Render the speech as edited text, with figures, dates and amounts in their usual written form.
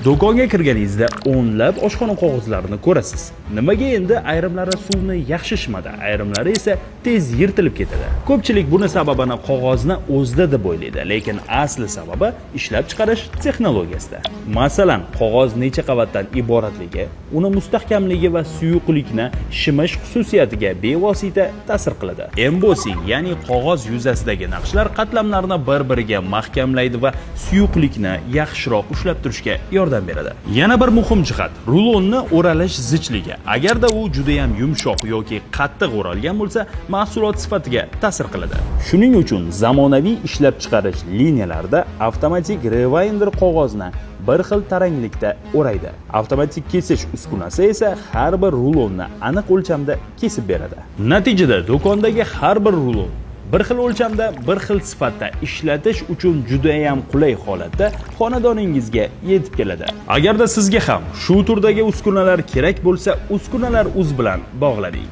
Do'konga kirganingizda o'nlab oshxona qog'ozlarini ko'rasiz. Nimaga endi ayrimlari suvni yaxshi ishmadi, ayrimlari esa tez yirtilib ketadi. Ko'pchilik buni sababini qog'ozni o'zida deb o'ylaydi, lekin asli sababi ishlab chiqarish texnologiyasida. Masalan, qog'oz necha qavatdan iboratligi, uni mustahkamligi va suyuqlikni shimish xususiyatiga bevosita ta'sir qiladi. Embossing, ya'ni qog'oz yuzasidagi naqshlar qatlamlarni bir-biriga mahkamlaydi va suyuqlikni yaxshiroq ushlab turishga yordam beradi. Yana bir muhim jihat, rulonni o'ralish zichligi. Agarda u juda ham yumshoq yoki qattiq o'ralgan bo'lsa, mahsulot sifatiga ta'sir qiladi. Shuning uchun zamonaviy ishlab chiqarish liniyalarida avtomatik rewinder qog'ozni bir xil taranglikda o'raydi. Avtomatik kesish uskunasi esa har bir rulonni aniq o'lchamda kesib beradi. Natijada do'kondagi har bir rulon bir xil o'lchamda, bir xil sifatda ishlatish uchun juda ham qulay holatda xonadoningizga yetib keladi. Agarda sizga ham shu turdagi uskunalar kerak bo'lsa, Uskunalar.uz bilan bog'laning.